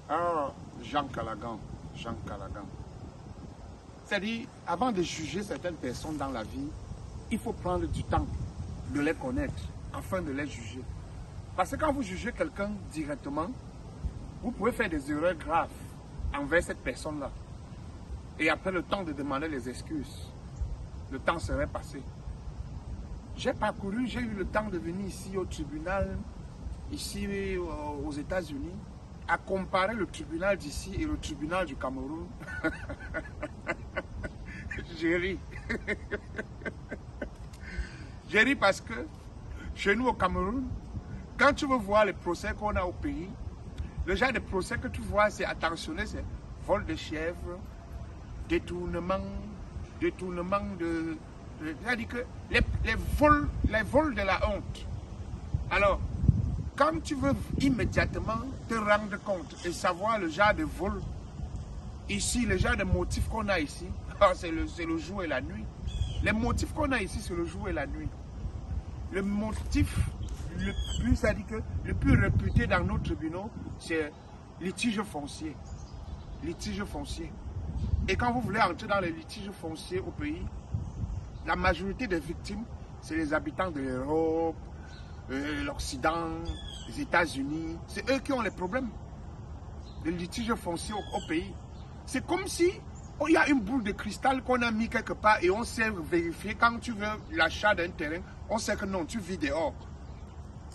Ah, Jean Callaghan, Jean Callaghan. C'est-à-dire, avant de juger certaines personnes dans la vie, il faut prendre du temps de les connaître afin de les juger. Parce que quand vous jugez quelqu'un directement, vous pouvez faire des erreurs graves envers cette personne-là. Et après le temps de demander les excuses, le temps serait passé. J'ai parcouru, j'ai eu le temps de venir ici au tribunal, ici aux États-Unis, à comparer le tribunal d'ici et le tribunal du Cameroun. J'ai ri. J'ai ri parce que chez nous au Cameroun, quand tu veux voir les procès qu'on a au pays, le genre de procès que tu vois, c'est attentionné, c'est vol de chèvres, détournement de... C'est-à-dire que les vols de la honte. Alors, quand tu veux immédiatement te rendre compte et savoir le genre de vol, ici, le genre de motifs qu'on a ici, c'est le jour et la nuit. Les motifs qu'on a ici, c'est le jour et la nuit. Le motif le plus réputé dans nos tribunaux, c'est litige foncier. Litige foncier. Et quand vous voulez entrer dans les litiges fonciers au pays, la majorité des victimes, c'est les habitants de l'Europe, l'Occident, les États-Unis. C'est eux qui ont les problèmes de litiges fonciers au pays. C'est comme si il y a une boule de cristal qu'on a mis quelque part et on sait vérifier quand tu veux l'achat d'un terrain, on sait que non, tu vis dehors.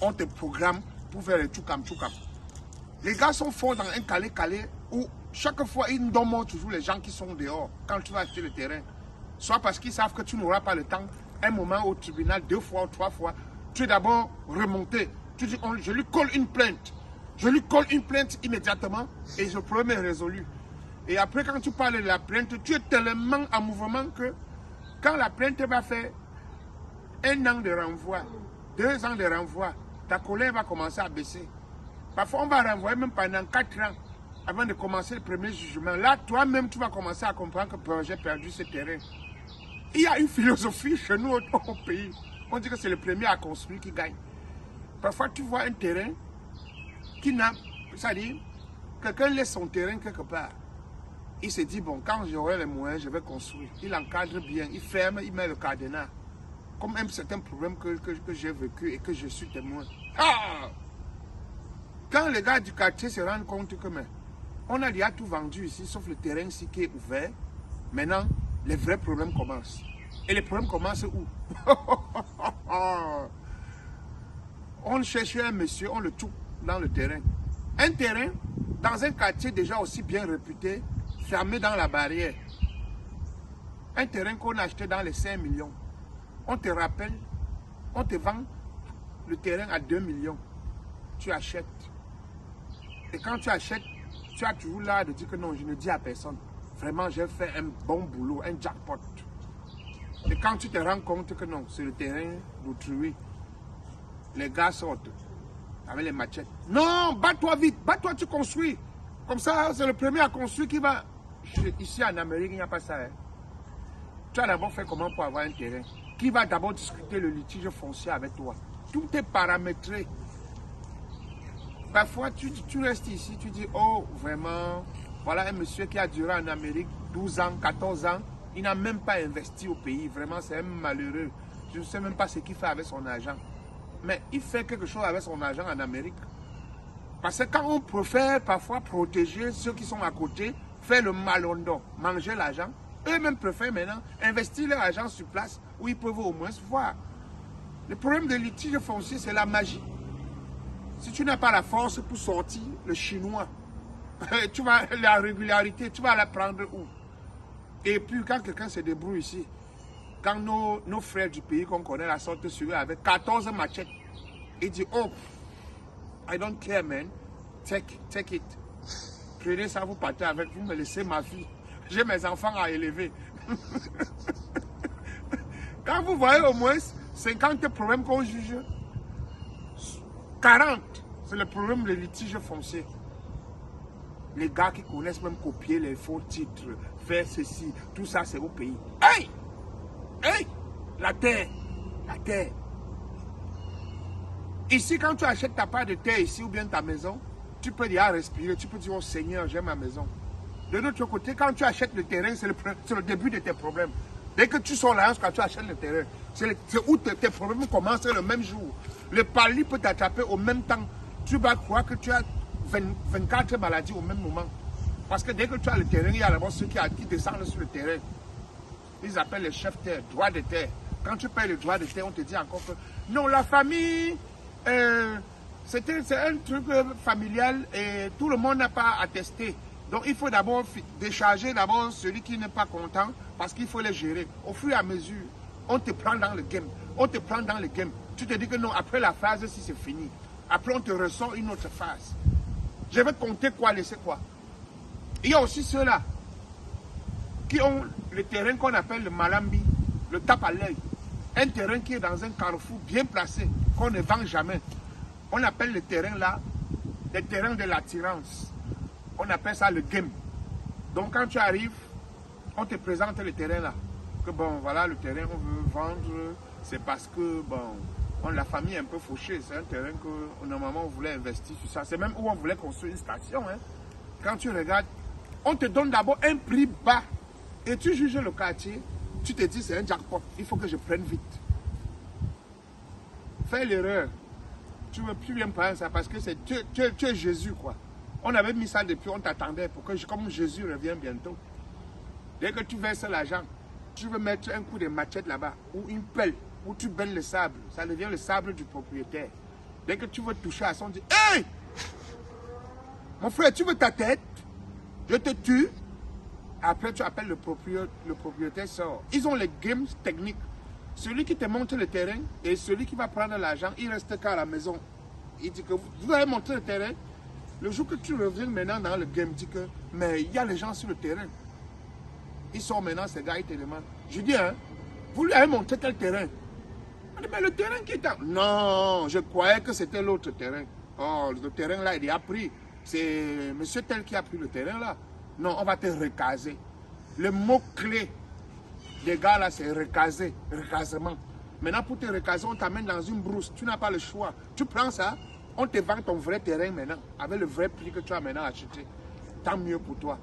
On te programme pour faire les choukam. Les gars sont forts dans un calé où chaque fois ils dorment toujours les gens qui sont dehors quand tu vas acheter le terrain. Soit parce qu'ils savent que tu n'auras pas le temps, un moment au tribunal, 2 fois ou 3 fois, tu es d'abord remonté. Tu dis, je lui colle une plainte. Je lui colle une plainte immédiatement et le problème est résolu. Et après, quand tu parles de la plainte, tu es tellement en mouvement que quand la plainte va faire 1 an de renvoi, 2 ans de renvoi, ta colère va commencer à baisser. Parfois, on va renvoyer même pendant 4 ans avant de commencer le premier jugement. Là, toi-même, tu vas commencer à comprendre que j'ai perdu ce terrain. Il y a une philosophie chez nous au pays. On dit que c'est le premier à construire qui gagne. Parfois, tu vois un terrain qui n'a... C'est-à-dire, quelqu'un laisse son terrain quelque part. Il se dit, bon, quand j'aurai les moyens, je vais construire. Il encadre bien, il ferme, il met le cadenas. Comme un certain problème que j'ai vécu et que je suis témoin. Ah! Quand les gars du quartier se rendent compte que, mais, on a déjà tout vendu ici, sauf le terrain ici qui est ouvert. Maintenant, les vrais problèmes commencent. Et les problèmes commencent où? On cherche un monsieur, on le tue dans le terrain. Un terrain, dans un quartier déjà aussi bien réputé, fermé dans la barrière. Un terrain qu'on a acheté dans les 5 millions. On te rappelle, on te vend le terrain à 2 millions. Tu achètes. Et quand tu achètes, tu as toujours l'air de dire que non, je ne dis à personne. Vraiment, j'ai fait un bon boulot, un jackpot. Et quand tu te rends compte que non, c'est le terrain d'autrui, les gars sortent avec les machettes. Non, bats-toi vite, bats-toi, tu construis. Comme ça, c'est le premier à construire qui va... Ici en Amérique, il n'y a pas ça. Hein. Tu as d'abord fait comment pour avoir un terrain? Qui va d'abord discuter le litige foncier avec toi? Tout est paramétré. Parfois, tu restes ici, tu dis, oh, vraiment, voilà un monsieur qui a duré en Amérique 12 ans, 14 ans. Il n'a même pas investi au pays. Vraiment, c'est un malheureux. Je ne sais même pas ce qu'il fait avec son argent. Mais il fait quelque chose avec son argent en Amérique. Parce que quand on préfère parfois protéger ceux qui sont à côté, faire le malondon, manger l'argent, eux-mêmes préfèrent maintenant investir leur argent sur place où ils peuvent au moins se voir. Le problème des litiges fonciers, c'est la magie. Si tu n'as pas la force pour sortir le chinois, tu vas, la régularité, tu vas la prendre où? Et puis quand quelqu'un se débrouille ici, quand nos frères du pays qu'on connaît la sortent sur eux avec 14 machettes, ils disent, oh, I don't care man, take it. Prenez ça, vous partez avec, vous me laissez ma fille. J'ai mes enfants à élever. Quand vous voyez au moins 50 problèmes qu'on juge, 40, c'est le problème des litiges fonciers. Les gars qui connaissent même copier les faux titres, faire ceci, tout ça c'est au pays. Hey! Hey! La terre! La terre! Ici, quand tu achètes ta part de terre ici ou bien ta maison, tu peux déjà respirer, tu peux dire, oh Seigneur, j'aime ma maison. De l'autre côté, quand tu achètes le terrain, c'est le début de tes problèmes. Dès que tu sors là, quand tu achètes le terrain, c'est où tes problèmes commencent le même jour. Le palis peut t'attraper au même temps. Tu vas croire que tu as 24 maladies au même moment. Parce que dès que tu as le terrain, il y a d'abord ceux qui descendent sur le terrain. Ils appellent les chefs terre, droit de terre. Quand tu payes le droit de terre, on te dit encore que non, la famille, c'est un truc familial et tout le monde n'a pas attesté. Donc il faut d'abord décharger d'abord celui qui n'est pas content parce qu'il faut les gérer. Au fur et à mesure, on te prend dans le game. On te prend dans le game. Tu te dis que non, après la phase, si c'est fini. Après, on te ressort une autre phase. Je vais compter quoi, laisser quoi. Il y a aussi ceux-là qui ont le terrain qu'on appelle le malambi, le tape à l'œil. Un terrain qui est dans un carrefour bien placé, qu'on ne vend jamais. On appelle le terrain là, le terrain de l'attirance. On appelle ça le game. Donc quand tu arrives, on te présente le terrain là. Que bon, voilà le terrain, on veut vendre. C'est parce que, bon, la famille est un peu fauchée. C'est un terrain que normalement on voulait investir sur ça. C'est même où on voulait construire une station. Hein. Quand tu regardes, on te donne d'abord un prix bas. Et tu juges le quartier, tu te dis c'est un jackpot, il faut que je prenne vite. Fais l'erreur. Tu ne veux plus bien prendre ça parce que tu es Jésus quoi. On avait mis ça depuis, on t'attendait pour que comme Jésus revient bientôt. Dès que tu verses l'argent, tu veux mettre un coup de machette là-bas ou une pelle où tu baies le sable. Ça devient le sable du propriétaire. Dès que tu veux toucher à son, on dit hey! Mon frère, tu veux ta tête? Je te tue. Après, tu appelles le propriétaire sort. Ils ont les games techniques. Celui qui te montre le terrain et celui qui va prendre l'argent, il reste qu'à la maison. Il dit que vous allez montrer le terrain. Le jour que tu reviens maintenant dans le game, il dit que mais il y a les gens sur le terrain. Ils sont maintenant, ces gars, ils te demandent. Je dis, hein, vous lui avez montré quel terrain? On dit, mais le terrain qui est là. Non, je croyais que c'était l'autre terrain. Oh, le terrain là, il a pris. C'est monsieur tel qui a pris le terrain là. Non, on va te recaser. Le mot-clé des gars là, c'est recaser, recasement. Maintenant, pour te recaser, on t'amène dans une brousse. Tu n'as pas le choix. Tu prends ça, on te vend ton vrai terrain maintenant, avec le vrai prix que tu as maintenant acheté. Tant mieux pour toi.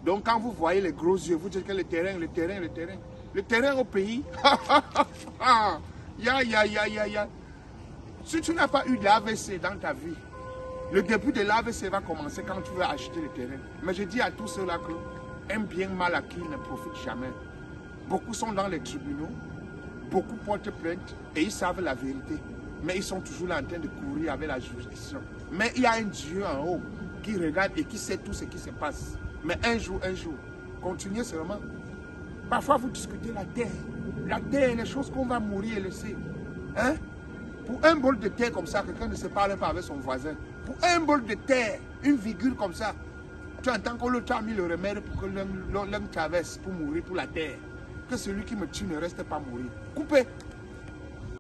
Donc, quand vous voyez les gros yeux, vous dites que le terrain. Le terrain au pays, ya. Si tu n'as pas eu l'AVC dans ta vie, le début de l'AVC va commencer quand tu veux acheter le terrain. Mais je dis à tous ceux-là qu'un bien mal acquis ne profite jamais. Beaucoup sont dans les tribunaux, beaucoup portent plainte et ils savent la vérité. Mais ils sont toujours là en train de courir avec la juridiction. Mais il y a un Dieu en haut qui regarde et qui sait tout ce qui se passe. Mais un jour, continuez seulement. Parfois vous discutez la terre, les choses qu'on va mourir et laisser. Hein? Pour un bol de terre comme ça, quelqu'un ne se parle pas avec son voisin. Pour un bol de terre, une virgule comme ça, tu entends que l'autre a mis le remède pour que l'un traverse pour mourir pour la terre. Que celui qui me tue ne reste pas mourir. Coupez.